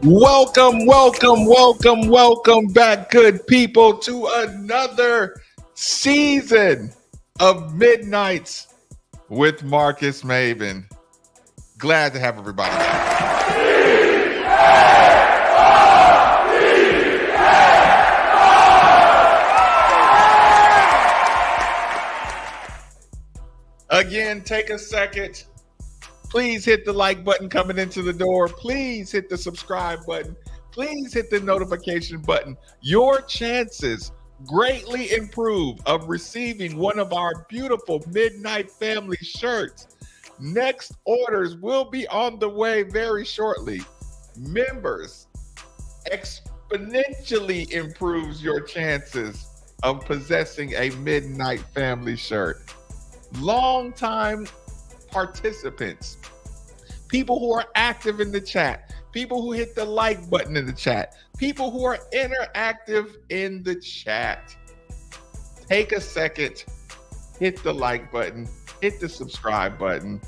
Welcome back, good people, to another season of Midnights with Marcus Maven. Glad to have everybody again. Take a second. Please hit the like button coming into the door. Please hit the subscribe button. Please hit the notification button. Your chances greatly improve of receiving one of our beautiful Midnight Family shirts. Next orders will be on the way very shortly. Members exponentially improves your chances of possessing a Midnight Family shirt. Long-time participants, people who are active in the chat, people who hit the like button in the chat, people who are interactive in the chat. Take a second, hit the like button, hit the subscribe button.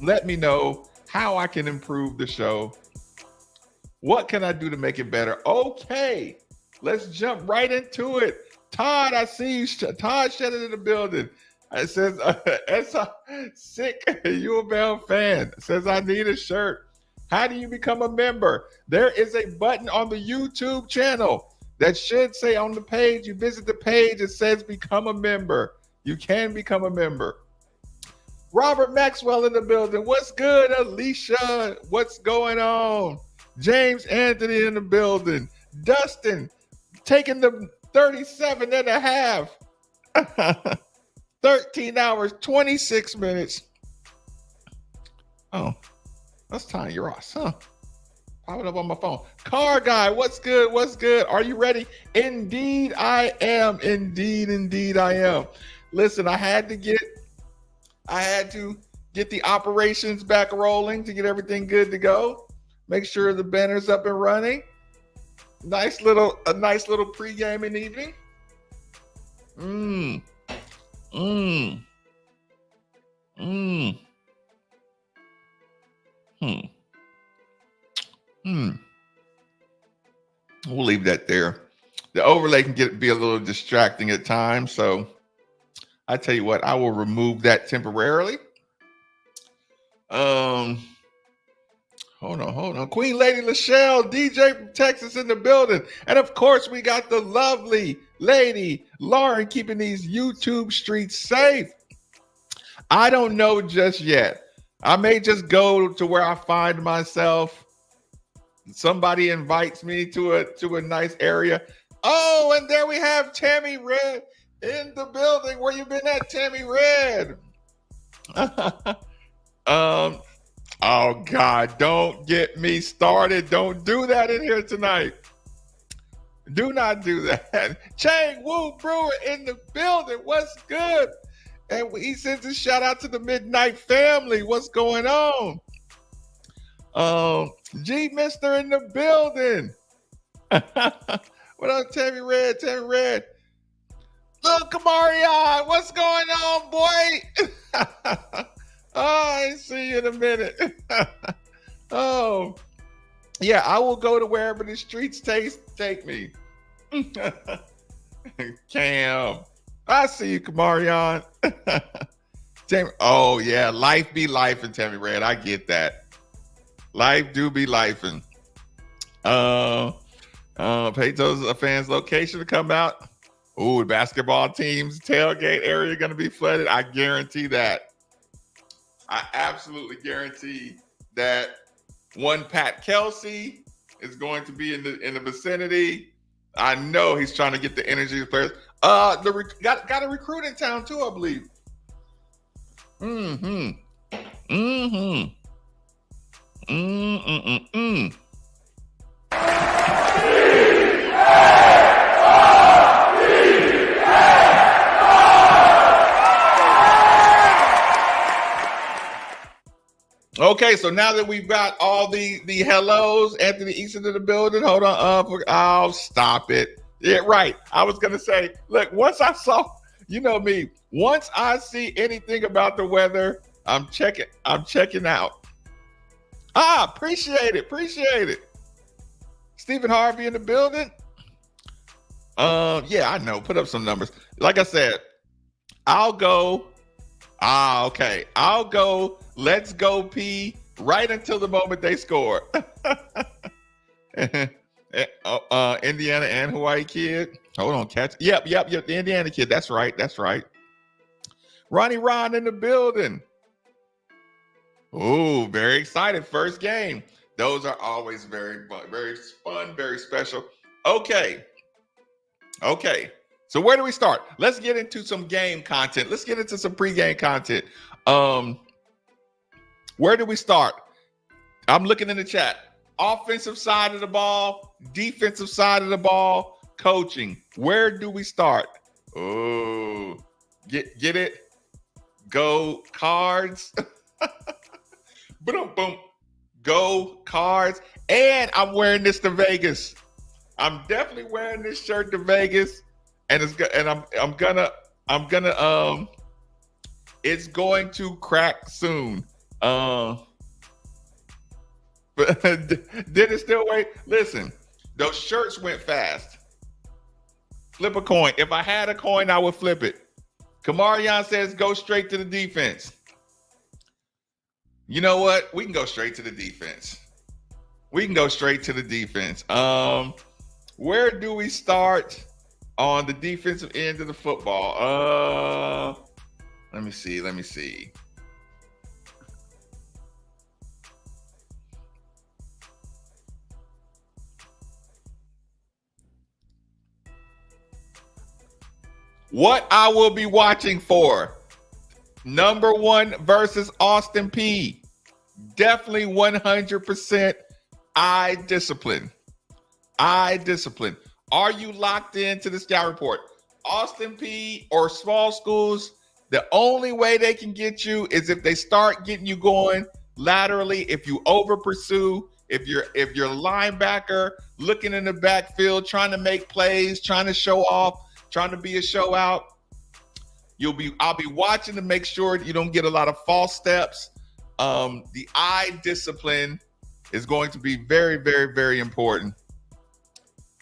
Let me know how I can improve the show. What can I do to make it better? Okay, let's jump right into it. Todd, I see you. Todd Shannon in the building. It says, it's a sick U of L fan. It says, I need a shirt. How do you become a member? There is a button on the YouTube channel that should say on the page, you visit the page, it says become a member. You can become a member. Robert Maxwell in the building. What's good, Alicia? What's going on? James Anthony in the building. Dustin taking the 37 and a half. 13 hours, 26 minutes. Oh, that's Tanya Ross, huh? Pop it up on my phone. Car guy, what's good? What's good? Are you ready? Indeed, I am. Indeed, I am. Listen, I had to get the operations back rolling to get everything good to go. Make sure the banner's up and running. A nice little pre-gaming evening. We'll leave that there. The overlay can be a little distracting at times, so I tell you what, I will remove that temporarily. Hold on. Queen Lady Lachelle, DJ from Texas in the building. And of course, we got the lovely lady Lauren keeping these YouTube streets safe. I don't know just yet. I may just go to where I find myself. Somebody invites me to a nice area. Oh, and there we have Tammy Red in the building. Where you been at, Tammy Red? Oh God, don't get me started. Don't do that in here tonight. Do not do that. Chang Woo Brewer in the building. What's good? And he sends a shout out to the Midnight Family. What's going on? G Mister in the building. What up, Tammy Red? Tammy Red. Look, Kamarion, what's going on, boy? Oh, I ain't see you in a minute. Oh, yeah, I will go to wherever the streets take me. Cam, I see you, Kamarion. Tammy, oh yeah, life be life in Tammy Red. I get that. Life do be lifing. Peyto's a fan's location to come out. Ooh, the basketball team's tailgate area going to be flooded. I guarantee that. I absolutely guarantee that one Pat Kelsey is going to be in the vicinity. I know he's trying to get the energy of players. Got a recruit in town too, I believe. Okay, so now that we've got all the hellos, Anthony Easton in the building. Hold on, oh, stop it. Yeah, right. I was gonna say, look, once I saw, you know me, once I see anything about the weather, I'm checking out. Appreciate it. Stephen Harvey in the building. Yeah, I know. Put up some numbers. Like I said, I'll go. Okay. I'll go. Let's go, Peay, right until the moment they score. Indiana and Hawaii kid. Hold on, catch. Yep. The Indiana kid. That's right. Ronnie Ron in the building. Ooh, very excited. First game. Those are always very fun, very special. Okay. So where do we start? Let's get into some game content. Let's get into some pregame content. Where do we start? I'm looking in the chat. Offensive side of the ball, defensive side of the ball, coaching. Where do we start? Oh, get it? Go Cards. Boom. Go Cards. And I'm wearing this to Vegas. I'm definitely wearing this shirt to Vegas, and I'm gonna it's going to crack soon. But did it still wait? Listen, those shirts went fast. Flip a coin. If I had a coin, I would flip it. Kamarion says go straight to the defense. You know what? We can go straight to the defense. Where do we start on the defensive end of the football? Let me see. What I will be watching for. Number 1 versus Austin Peay. Definitely 100% eye discipline. Are you locked into the scout report? Austin Peay or small schools, the only way they can get you is if they start getting you going laterally. If you over pursue, if you're linebacker looking in the backfield, trying to make plays, trying to show off, trying to be a show out, I'll be watching to make sure you don't get a lot of false steps. The eye discipline is going to be very, very, very important.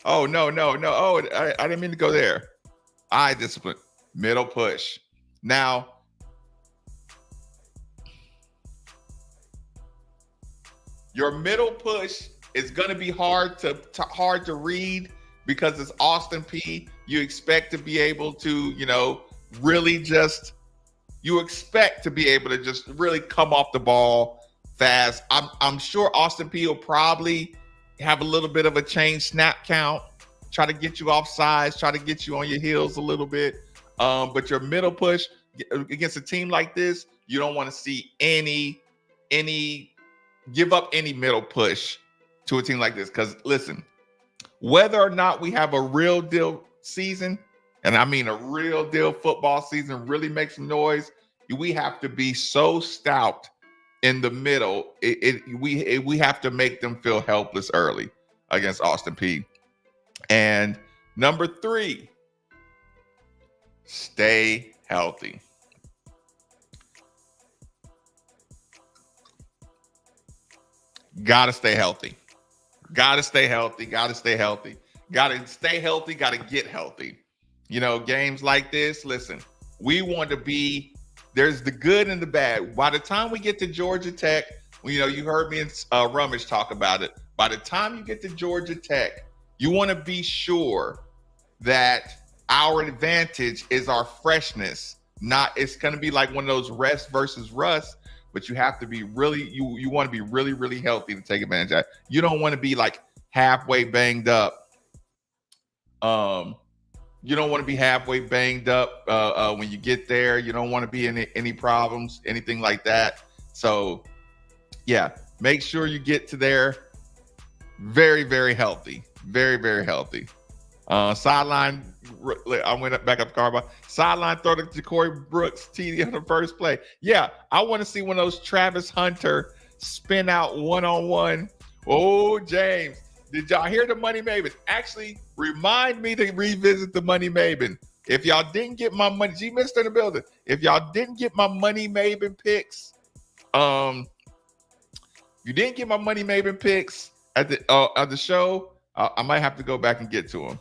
Oh, no. Oh, I didn't mean to go there. Eye discipline, middle push. Now, your middle push is going to be hard to read because it's Austin Peay. You expect to be able to, really you expect to be able to just really come off the ball fast. I'm sure Austin Peay will probably have a little bit of a change snap count, try to get you off sides, try to get you on your heels a little bit. But your middle push against a team like this, you don't want to see any give up any middle push to a team like this. Because listen, whether or not we have a real deal season, and I mean a real deal football season, really make some noise, we have to be so stout in the middle. We have to make them feel helpless early against Austin Peay. And Number 3, stay healthy. Gotta stay healthy. Gotta stay healthy. Gotta stay healthy. Gotta stay healthy. Gotta get healthy. You know, games like this, listen, we want to be, there's the good and the bad. By the time we get to Georgia Tech, you know, you heard me and Rummage talk about it. By the time you get to Georgia Tech, you want to be sure that our advantage is our freshness. Not, it's going to be like one of those rest versus rust, but you have to be really, you want to be really, really healthy to take advantage of that. You don't want to be like halfway banged up. You don't want to be halfway banged up when you get there. You don't want to be in any problems, anything like that. So, yeah, make sure you get to there very, very healthy. Very, very healthy. Sideline, I went back up the car. Sideline throw to Ja'Cory Brooks, TD on the first play. Yeah, I want to see one of those Travis Hunter spin out one-on-one. Oh, James. Did y'all hear the Money Maven? Actually, remind me to revisit the Money Maven. If y'all didn't get my money, G Mister in the building. If y'all didn't get my Money Maven picks, you didn't get my Money Maven picks at the show, I might have to go back and get to them.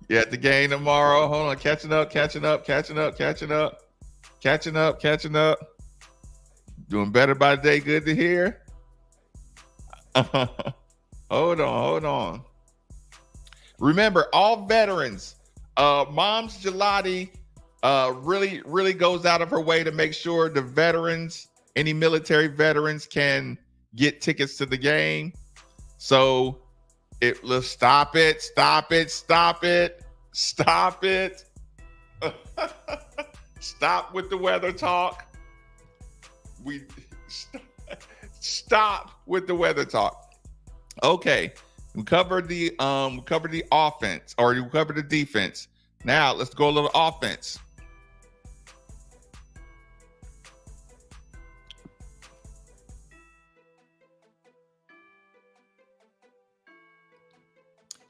Yeah, at the game tomorrow. Hold on, catching up. Doing better by the day. Good to hear. Hold on. Remember, all veterans, Mom's Gelati really goes out of her way to make sure the veterans, any military veterans, can get tickets to the game. So let's stop it. Stop with the weather talk. Stop with the weather talk. Okay, we covered the offense, or we covered the defense. Now let's go a little offense.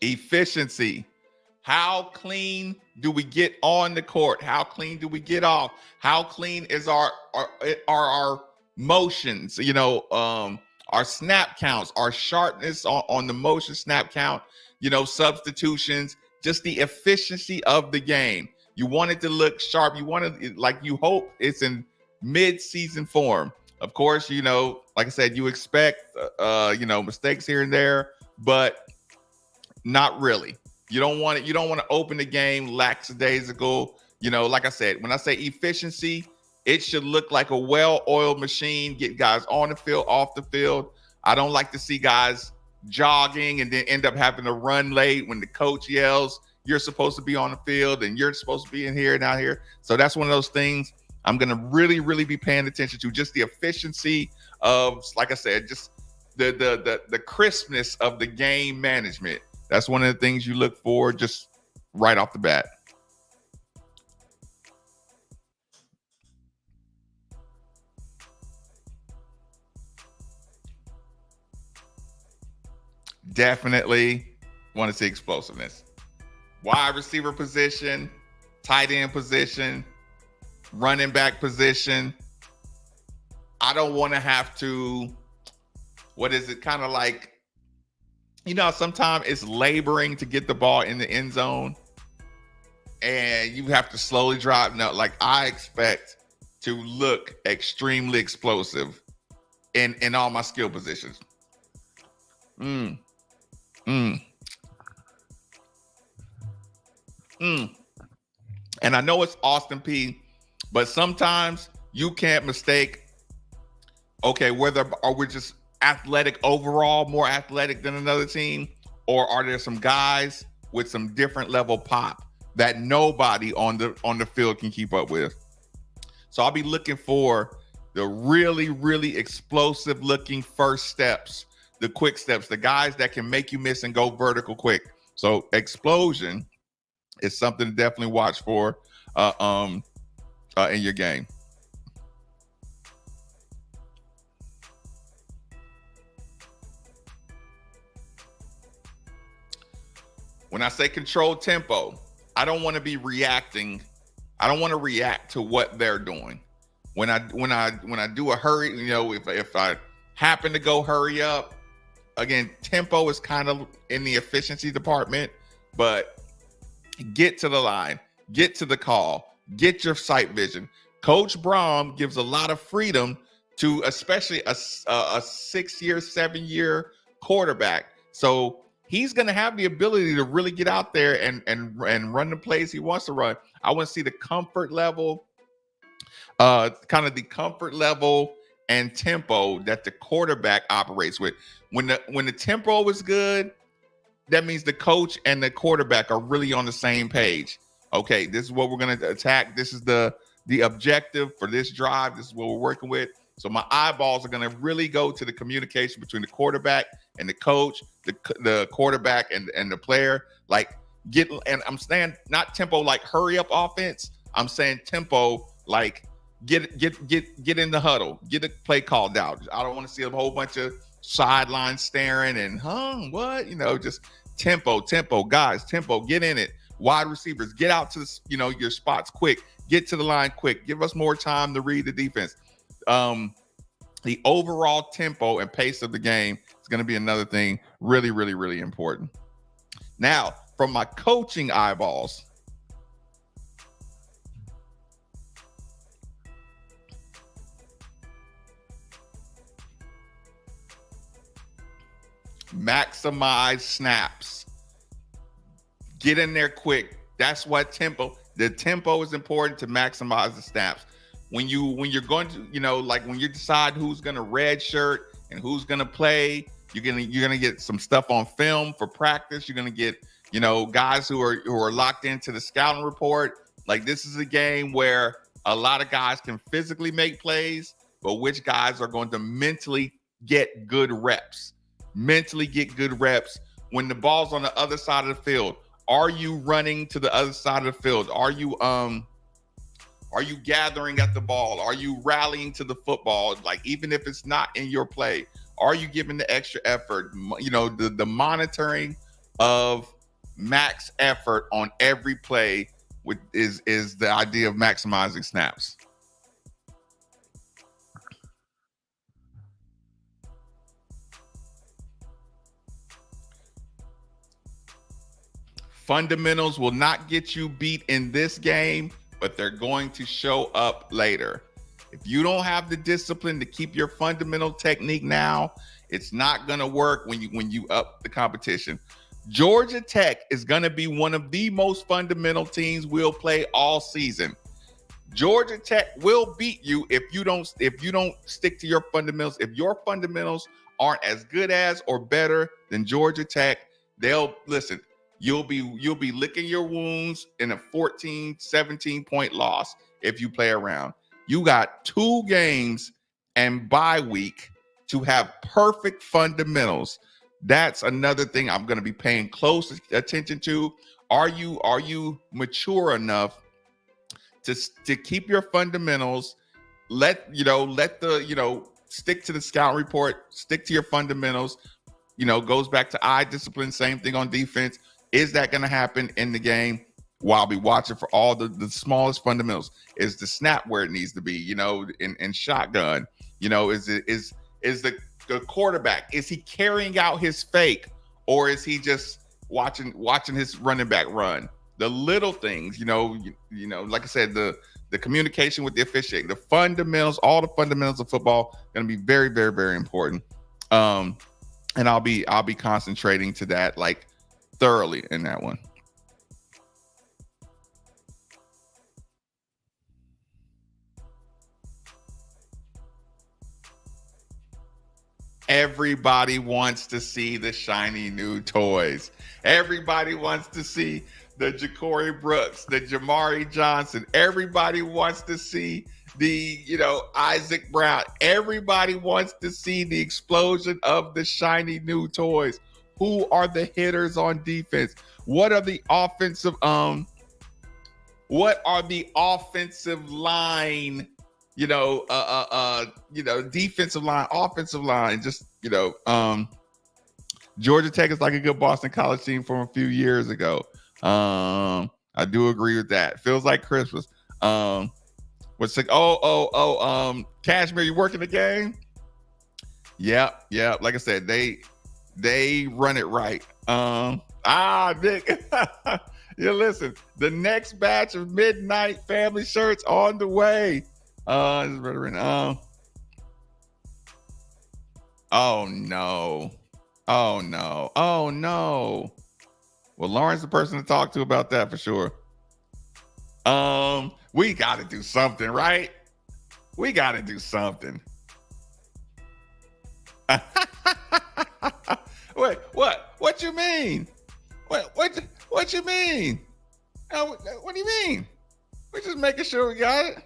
Efficiency. How clean do we get on the court? How clean do we get off? How clean is our motions? You know, our snap counts, our sharpness on the motion snap count, you know, substitutions, just the efficiency of the game. You want it to look sharp. You want it, like, you hope it's in mid-season form. Of course, you know, like I said, you expect, you know, mistakes here and there, but not really. You don't want it. You don't want to open the game lackadaisical. You know, like I said, when I say efficiency, it should look like a well-oiled machine, get guys on the field, off the field. I don't like to see guys jogging and then end up having to run late when the coach yells, you're supposed to be on the field and you're supposed to be in here and out here. So that's one of those things I'm going to really, really be paying attention to, just the efficiency of, like I said, just the crispness of the game management. That's one of the things you look for just right off the bat. Definitely want to see explosiveness. Wide receiver position, tight end position, running back position. I don't want to have to, what is it, kind of like, you know, sometimes it's laboring to get the ball in the end zone and you have to slowly drop. No, like, I expect to look extremely explosive in all my skill positions. And I know it's Austin Peay, but sometimes you can't mistake, okay, whether are we just athletic overall, more athletic than another team, or are there some guys with some different level pop that nobody on the field can keep up with? So I'll be looking for the really, really explosive looking first steps, the quick steps, the guys that can make you miss and go vertical quick. So explosion is something to definitely watch for in your game. When I say control tempo, I don't want to be reacting. I don't want to react to what they're doing. When I do a hurry, if I happen to go hurry up, again, tempo is kind of in the efficiency department, but get to the line, get to the call, get your sight vision. Coach Braum gives a lot of freedom to especially a 6-year, 7-year quarterback. So he's going to have the ability to really get out there and run the plays he wants to run. I want to see the comfort level, kind of the comfort level and tempo that the quarterback operates with. When the tempo is good, that means the coach and the quarterback are really on the same page. Okay, this is what we're going to attack. This is the objective for this drive. This is what we're working with. So my eyeballs are going to really go to the communication between the quarterback and the coach, the quarterback and the player. Like and I'm saying not tempo like hurry up offense. I'm saying tempo like get in the huddle, get the play called out. I don't want to see a whole bunch of sideline staring and just tempo, guys, tempo, get in it. Wide receivers, get out to your spots quick, get to the line quick, give us more time to read the defense. The overall tempo and pace of the game is going to be another thing really, really, really important. Now, from my coaching eyeballs, maximize snaps. Get in there quick. That's what the tempo is important to maximize the snaps. When you're going to, like when you decide who's going to red shirt and who's going to play, you're going to get some stuff on film for practice. You're going to get, guys who are locked into the scouting report. Like this is a game where a lot of guys can physically make plays, but which guys are going to mentally get good reps. When the ball's on the other side of the field. Are you running to the other side of the field? Are you gathering at the ball? Are you rallying to the football? Like even if it's not in your play, are you giving the extra effort? The monitoring of max effort on every play is the idea of maximizing snaps. Fundamentals will not get you beat in this game, but they're going to show up later. If you don't have the discipline to keep your fundamental technique now, it's not going to work when you up the competition. Georgia Tech is going to be one of the most fundamental teams we'll play all season. Georgia Tech will beat you if you don't stick to your fundamentals. If your fundamentals aren't as good as or better than Georgia Tech, you'll be licking your wounds in a 14, 17 point loss if you play around. You got 2 games and bye week to have perfect fundamentals. That's another thing I'm going to be paying close attention to. Are you mature enough to keep your fundamentals? Let stick to the scout report, stick to your fundamentals. Goes back to eye discipline, same thing on defense. Is that going to happen in the game? Well, I'll be watching for all the smallest fundamentals. Is the snap where it needs to be? In shotgun. Is the quarterback, is he carrying out his fake, or is he just watching his running back run? The little things, like I said, the communication with the officiating, the fundamentals, all the fundamentals of football, going to be very, very, very important. And I'll be concentrating to that like thoroughly in that one. Everybody wants to see the shiny new toys. Everybody wants to see the Ja'Cory Brooks, the Jamari Johnson. Everybody wants to see the, Isaac Brown. Everybody wants to see the explosion of the shiny new toys. Who are the hitters on defense? What are the offensive line, defensive line, offensive line, just, Georgia Tech is like a good Boston College team from a few years ago. I do agree with that. Feels like Christmas. What's like? Cashmere, you working the game? Yep. Like I said, they run it right. Nick. Yeah, listen. The next batch of midnight family shirts on the way. Oh no. Oh no. Well, Lauren's the person to talk to about that for sure. We got to do something, right? We got to do something. Wait, what? What you mean? What you mean? What do you mean? We're just making sure we got it.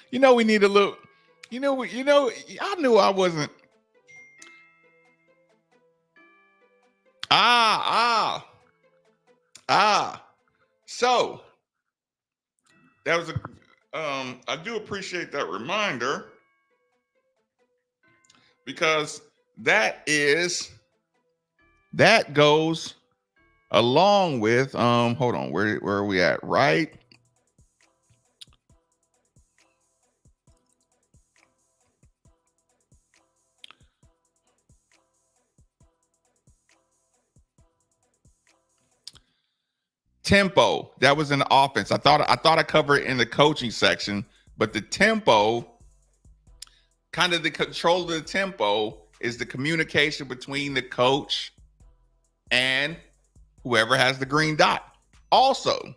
You know, we need a little, I knew I wasn't. So that was I do appreciate that reminder, because that goes along with, hold on, where are we at? Right. Tempo. That was in the offense. I thought I covered it in the coaching section, but the tempo, kind of the control of the tempo, is the communication between the coach and whoever has the green dot. Also,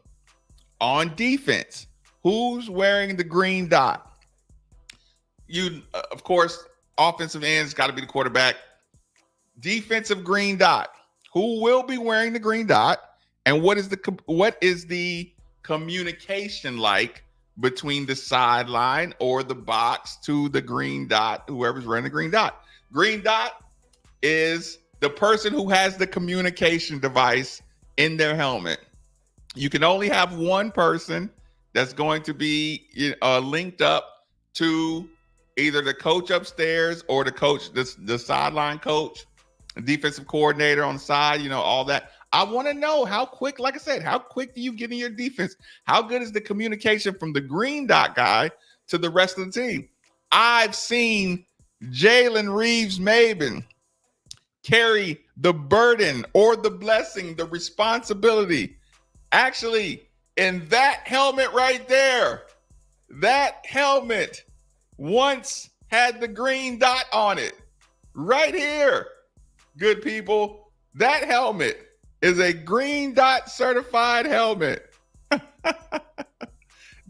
on defense, who's wearing the green dot? Of course, offensive end's got to be the quarterback. Defensive green dot. Who will be wearing the green dot? And what is the communication like between the sideline or the box to the green dot, whoever's wearing the green dot? Green dot is the person who has the communication device in their helmet. You can only have one person that's going to be linked up to either the coach upstairs or the coach, the sideline coach, the defensive coordinator on the side, all that. I want to know how quick, like I said, how quick do you get in your defense? How good is the communication from the green dot guy to the rest of the team? I've seen Jalen Reeves-Maben carry the burden or the blessing, the responsibility. Actually, in that helmet right there, that helmet once had the green dot on it. Right here, good people, that helmet is a green dot certified helmet.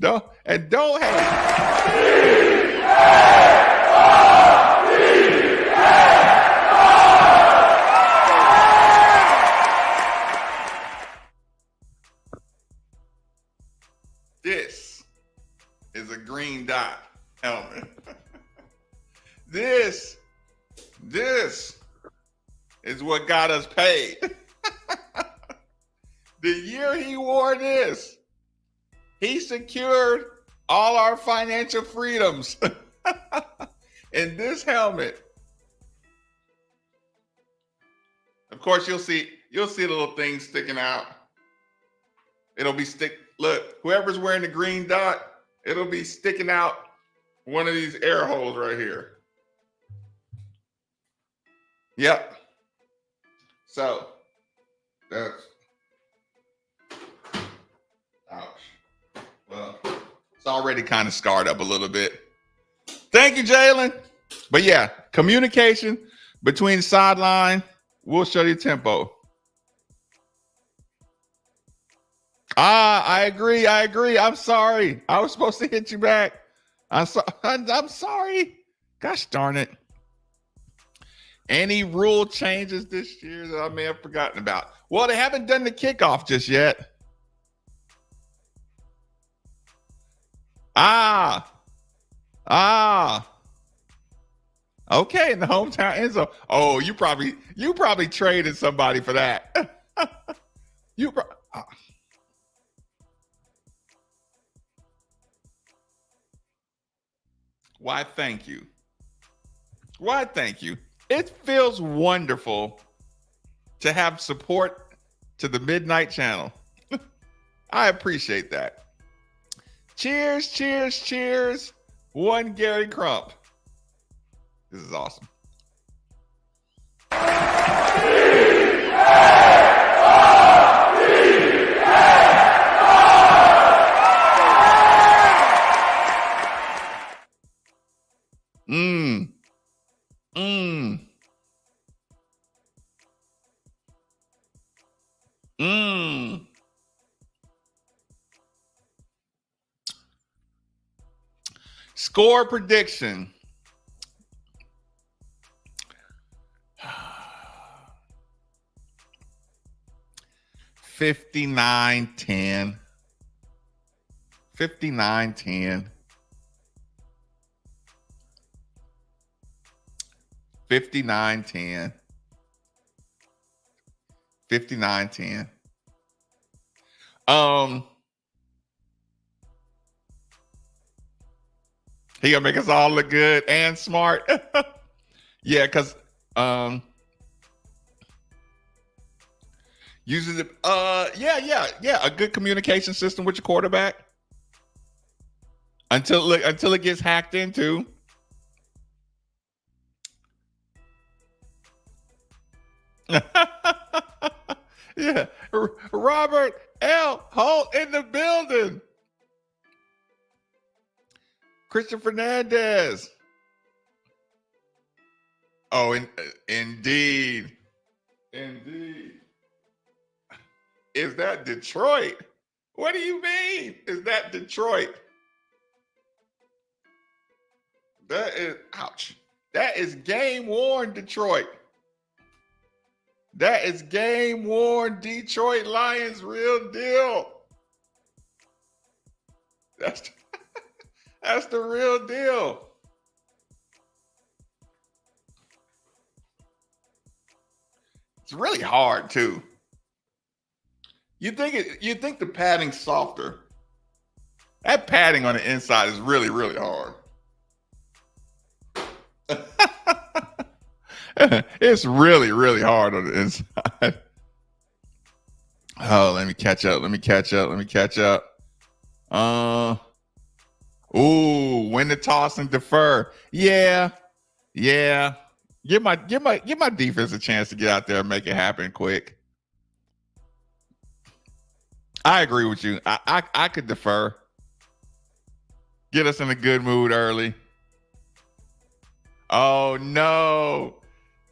Don't hate. This is a green dot helmet. This is what got us paid. The year he wore this, he secured all our financial freedoms in this helmet. Of course, you'll see the little thing sticking out. It'll be look, whoever's wearing the green dot, it'll be sticking out one of these air holes right here. Yep. So that's, ouch. Well, it's already kind of scarred up a little bit. Thank you, Jalen. But yeah, communication between the sideline will show you tempo. I agree. I'm sorry. I was supposed to hit you back. I'm sorry. Gosh darn it. Any rule changes this year that I may have forgotten about? Well, they haven't done the kickoff just yet. Okay, in the hometown end zone. Oh, you probably traded somebody for that. Why, thank you. Why, thank you. It feels wonderful to have support to the Midnight Channel. I appreciate that. Cheers, cheers, cheers. One Gary Crump. This is awesome. Score prediction. $59-10. $59-10. $59-10. $59-10. He gonna make us all look good and smart. Yeah, because uses it. Yeah. A good communication system with your quarterback until it gets hacked into. Yeah, Robert L. Holt in the building. Christian Fernandez. Oh, indeed. Is that Detroit? What do you mean? Is that Detroit? That is, ouch. That is game-worn Detroit. That is game-worn Detroit Lions, real deal. That's the real deal. It's really hard too. You think the padding's softer. That padding on the inside is really, really hard. It's really, really hard on the inside. Oh, let me catch up. Win the toss and defer. Yeah. Give my defense a chance to get out there and make it happen quick. I agree with you. I could defer. Get us in a good mood early. Oh no.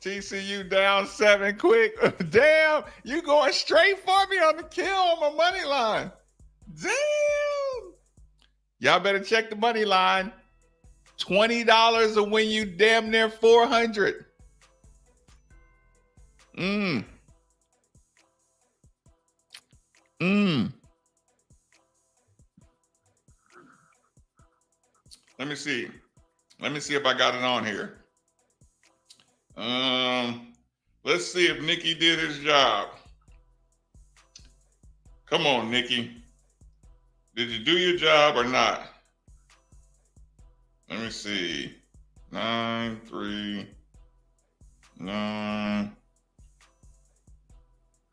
TCU down 7 quick. Damn, you going straight for me on the kill on my money line. Damn. Y'all better check the money line. $20 will win you damn near $400. Let me see if I got it on here. Let's see if Nikki did his job. Come on, Nikki. Did you do your job or not? Let me see. 939. I'm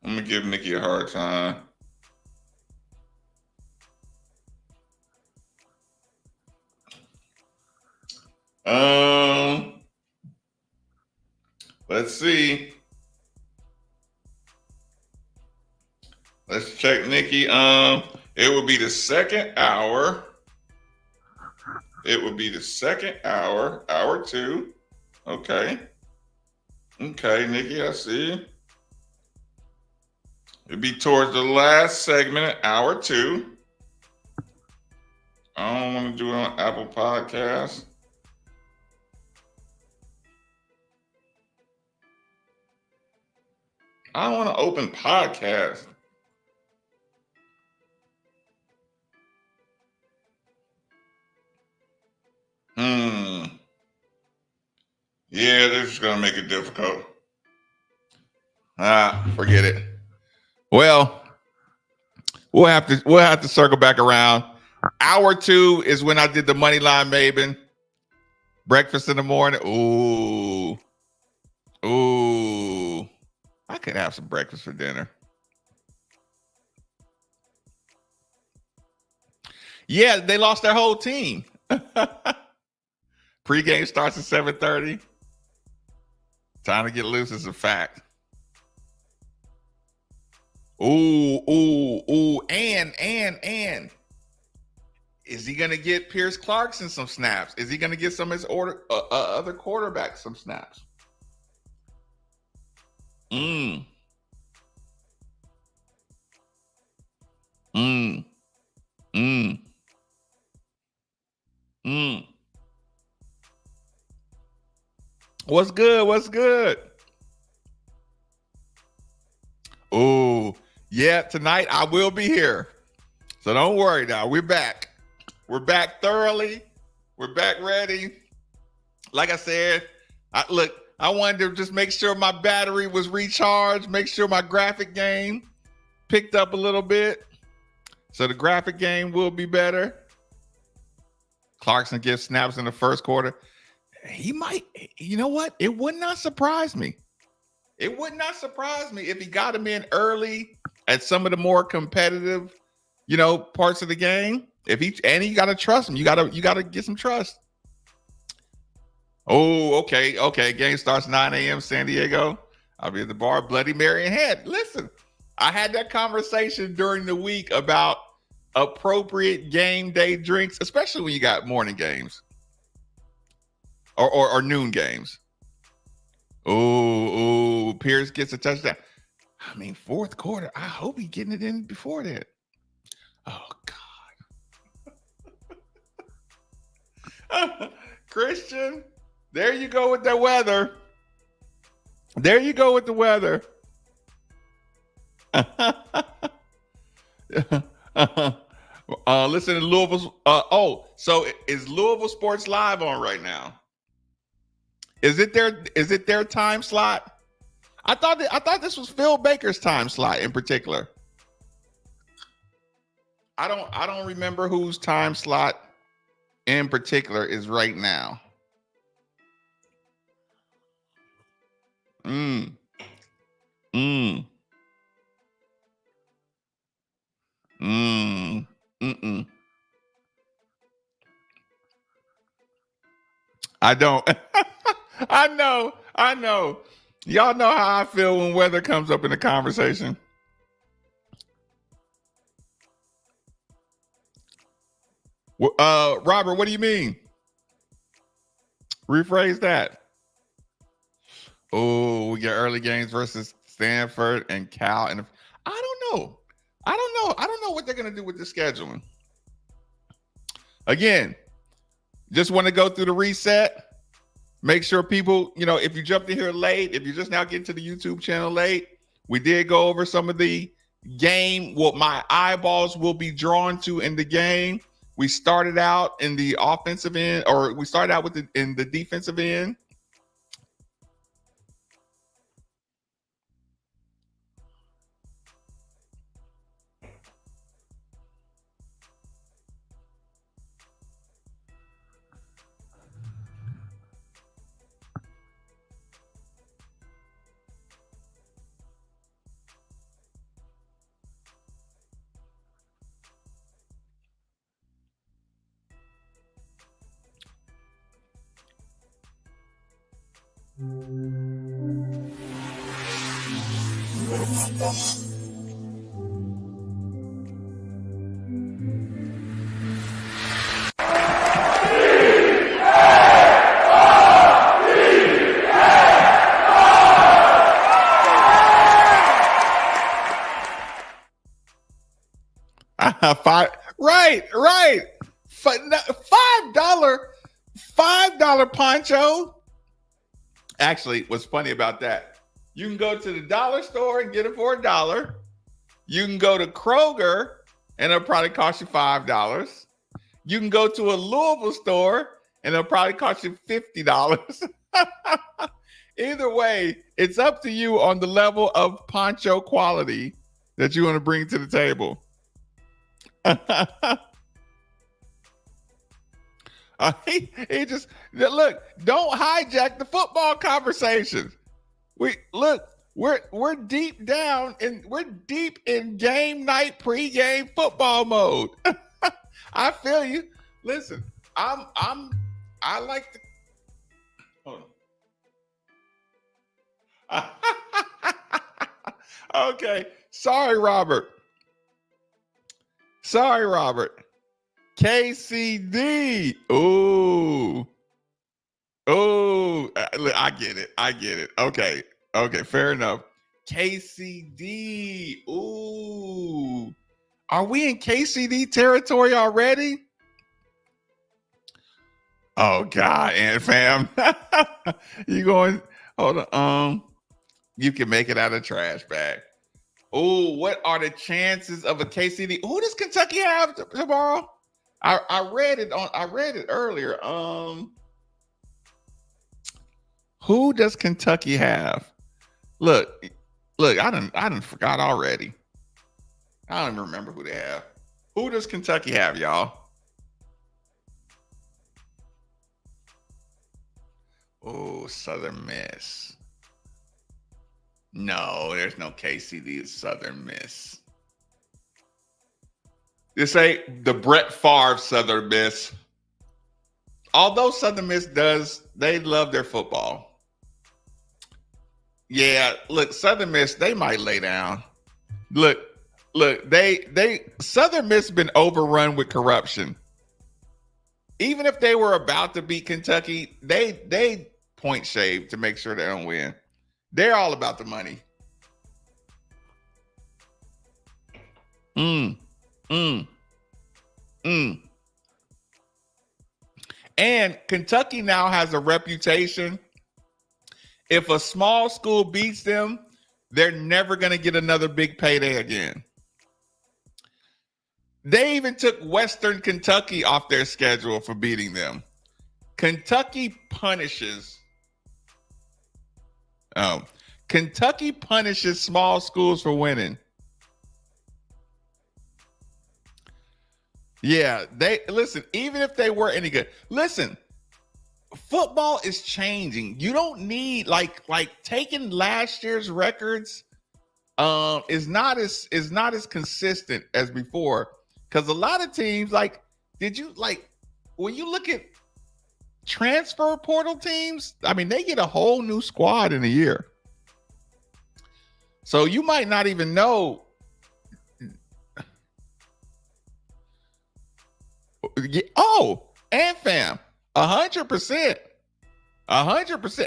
gonna give Nikki a hard time. Let's see. Let's check Nikki. It will be the second hour. Hour 2. Okay, Nikki, I see. It'll be towards the last segment, hour 2. I don't want to do it on Apple Podcasts. I don't want to open podcast. Yeah, this is going to make it difficult. Forget it. Well, We'll have to circle back around. Hour 2 is when I did the money line Maven. Breakfast in the morning. Ooh. I could have some breakfast for dinner. Yeah, they lost their whole team. Pregame starts at 7:30. Time to get loose is a fact. Ooh. And. Is he going to get Pierce Clarkson some snaps? Is he going to get some of his other quarterbacks some snaps? What's good? Oh, yeah, tonight I will be here. So don't worry now. We're back. We're back thoroughly. We're back ready. Like I said, I wanted to just make sure my battery was recharged, make sure my graphic game picked up a little bit. So the graphic game will be better. Clarkson gets snaps in the first quarter. He might, you know what? It would not surprise me. It would not surprise me if he got him in early at some of the more competitive, parts of the game. You got to trust him. You got to get some trust. Oh, okay. Game starts 9 a.m. San Diego. I'll be at the bar, Bloody Mary in hand. Listen, I had that conversation during the week about appropriate game day drinks, especially when you got morning games or noon games. Oh, Pierce gets a touchdown. I mean, fourth quarter. I hope he's getting it in before that. Oh, God. Christian, there you go with the weather. Listen to Louisville. So is Louisville Sports Live on right now? Is it their time slot? I thought this was Phil Baker's time slot in particular. I don't remember whose time slot in particular is right now. I don't. I know. Y'all know how I feel when weather comes up in the conversation. Robert, what do you mean? Rephrase that. Oh, we get early games versus Stanford and Cal. And I don't know. I don't know what they're going to do with the scheduling. Again, just want to go through the reset. Make sure people, if you jumped in here late, if you're just now getting to the YouTube channel late, we did go over some of the game, what my eyeballs will be drawn to in the game. We started out in the offensive end, or we started out in the defensive end. Right. $5 poncho. Actually, what's funny about that? You can go to the dollar store and get it for $1. You can go to Kroger and it'll probably cost you $5. You can go to a Louisville store and it'll probably cost you $50. Either way, it's up to you on the level of poncho quality that you want to bring to the table. He just look. Don't hijack the football conversation. We're deep down and we're deep in game night pregame football mode. I feel you. Listen, I like to. Hold on. Okay. Sorry, Robert. KCD. Ooh. I get it. Okay. Fair enough. KCD. Ooh. Are we in KCD territory already? Oh God, and fam. You going, hold on. You can make it out of trash bag. Oh, what are the chances of a KCD? Who does Kentucky have tomorrow? I read it earlier. Who does Kentucky have? Look, I done forgot already. I don't even remember who they have. Who does Kentucky have, y'all? Oh, Southern Miss. No, there's no KCD. It's Southern Miss. This ain't the Brett Favre Southern Miss. Although Southern Miss they love their football. Yeah, look, Southern Miss, they might lay down. Look, they Southern Miss been overrun with corruption. Even if they were about to beat Kentucky, they point shave to make sure they don't win. They're all about the money. And Kentucky now has a reputation. If a small school beats them, they're never going to get another big payday again. They even took Western Kentucky off their schedule for beating them. Kentucky punishes small schools for winning. Yeah, even if they were any good. Listen, football is changing. You don't need like taking last year's records is not as consistent as before. Because a lot of teams, when you look at transfer portal teams, I mean, they get a whole new squad in a year. So you might not even know. Oh, and fam, 100%,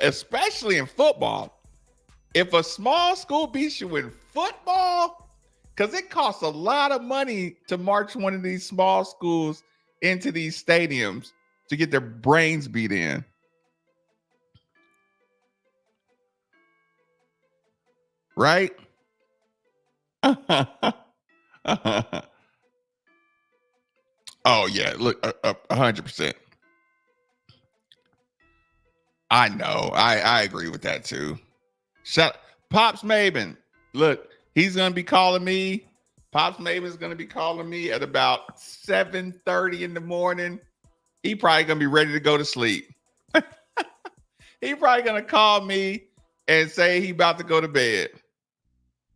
especially in football. If a small school beats you in football, because it costs a lot of money to march one of these small schools into these stadiums to get their brains beat in. Right? Oh, yeah. Look, 100%. I know. I agree with that, too. Pops Maven. Look, he's going to be calling me. Pops Maven's going to be calling me at about 7:30 in the morning. He probably going to be ready to go to sleep. He probably going to call me and say he about to go to bed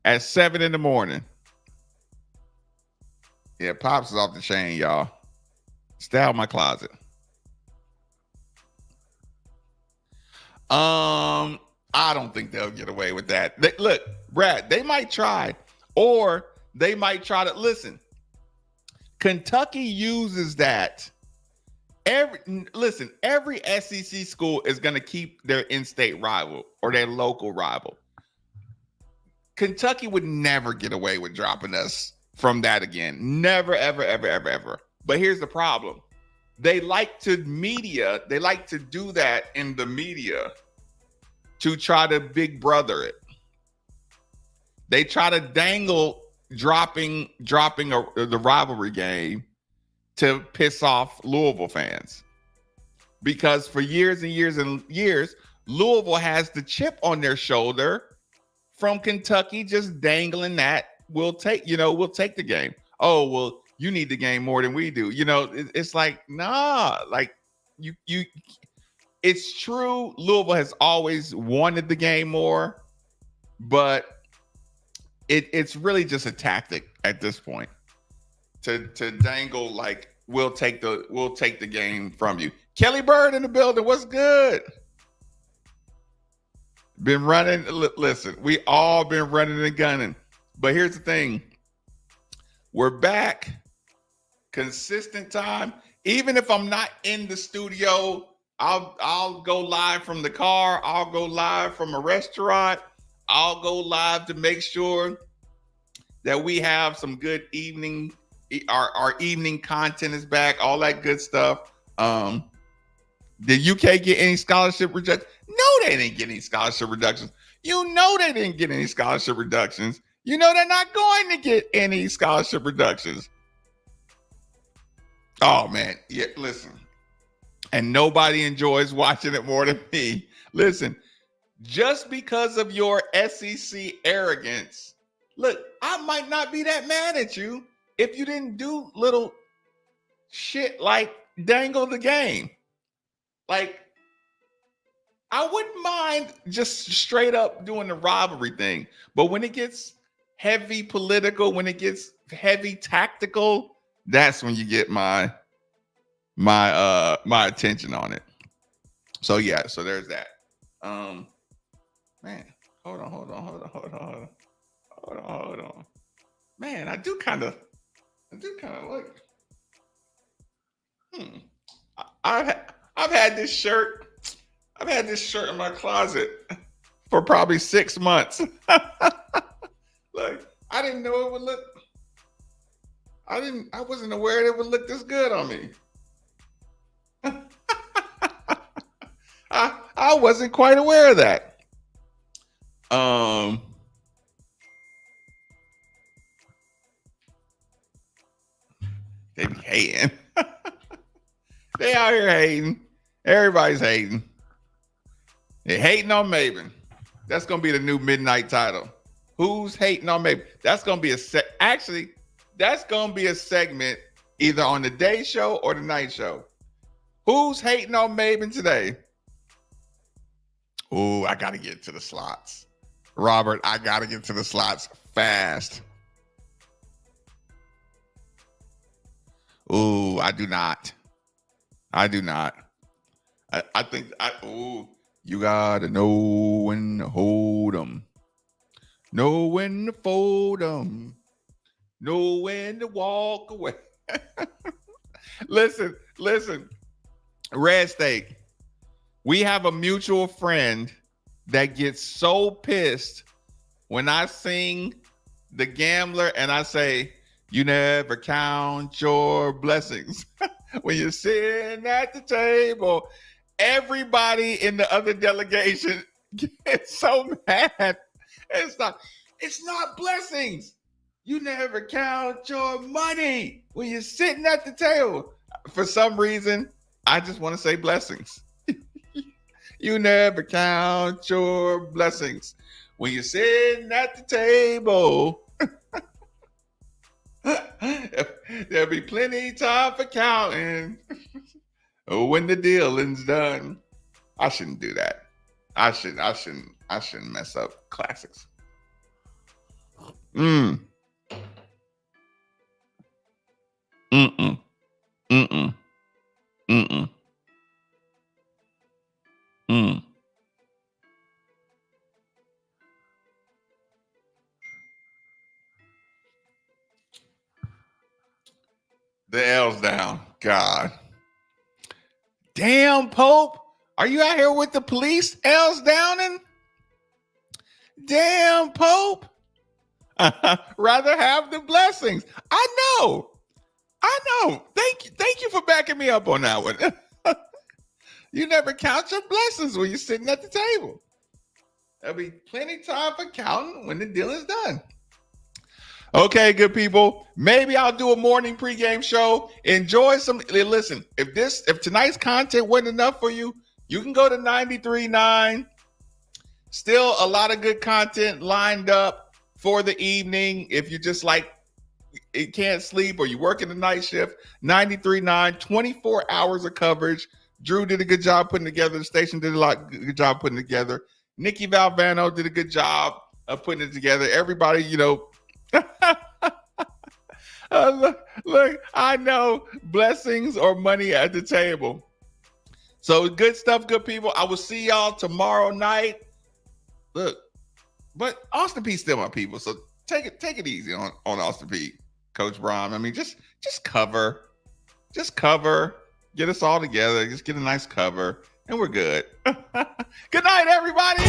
at 7 in the morning. Yeah, Pops is off the chain, y'all. Stay out of my closet. I don't think they'll get away with that. Look, Brad, they might try, or they might try to listen. Kentucky uses that. Every SEC school is going to keep their in-state rival or their local rival. Kentucky would never get away with dropping us from that again. Never, ever, ever, ever, ever. But here's the problem. They like to do that in the media to try to big brother it. They try to dangle dropping the rivalry game to piss off Louisville fans. Because for years and years and years, Louisville has the chip on their shoulder from Kentucky just dangling that we'll take the game. Oh, well, you need the game more than we do. It's like, nah, like you it's true. Louisville has always wanted the game more, but it's really just a tactic at this point to dangle like we'll take the game from you. Kelly Bird in the building. What's good? Been running. Listen, we all been running and gunning. But here's the thing. We're back. Consistent time. Even if I'm not in the studio, I'll go live from the car. I'll go live from a restaurant. I'll go live to make sure that we have some good evening. Our evening content is back. All that good stuff. Did UK get any scholarship rejections? No, they didn't get any scholarship reductions. You know they didn't get any scholarship reductions. You know they're not going to get any scholarship reductions. Oh, man. Yeah, listen. And nobody enjoys watching it more than me. Listen, just because of your SEC arrogance, look, I might not be that mad at you if you didn't do little shit like dangle the game. Like, I wouldn't mind just straight up doing the rivalry thing. But when it gets heavy political, when it gets heavy tactical, that's when you get my attention on it. So yeah, so there's that. Man, hold on. Man, I do kind of like. I've had this shirt. I've had this shirt in my closet for probably 6 months. Like, I didn't know it would look. I wasn't aware it would look this good on me. I wasn't quite aware of that. They be hating. They out here hating. Everybody's hating. They hating on Maven. That's gonna be the new midnight title. Who's hating on Maven? That's gonna be that's gonna be a segment either on the day show or the night show. Who's hating on Maven today? Oh, I gotta get to the slots. Robert, I gotta get to the slots fast. Oh, I do not. I think you gotta know when to hold them, know when to fold them, know when to walk away. Listen, Red Steak. We have a mutual friend that gets so pissed when I sing The Gambler and I say, you never count your blessings. When you're sitting at the table, everybody in the other delegation gets so mad. It's not blessings. You never count your money when you're sitting at the table. For some reason, I just want to say blessings. You never count your blessings when you're sitting at the table. There'll be plenty time for counting when the dealing's done. I shouldn't do that. I shouldn't mess up classics. Mm. Mm-mm. Mm-mm. Mm-mm. Mm. The L's down. God. Damn, Pope. Are you out here with the police? L's downing? Damn, Pope. Rather have the blessings. I know. Thank you for backing me up on that one. You never count your blessings when you're sitting at the table. There'll be plenty time for counting when the deal is done. Okay, good people. Maybe I'll do a morning pregame show. Enjoy some. Listen, if tonight's content wasn't enough for you, you can go to 93.9. Still a lot of good content lined up for the evening. If you just like, can't sleep or you work in the night shift, 93.9, 24 hours of coverage. Drew did a good job putting together. The station did good job putting together. Nikki Valvano did a good job of putting it together. Everybody, look, I know blessings or money at the table. So good stuff, good people. I will see y'all tomorrow night. Look, but Austin Peay still my people, so take it easy on Austin Peay, Coach Brom. I mean, just cover, get us all together, just get a nice cover, and we're good. Good night, everybody.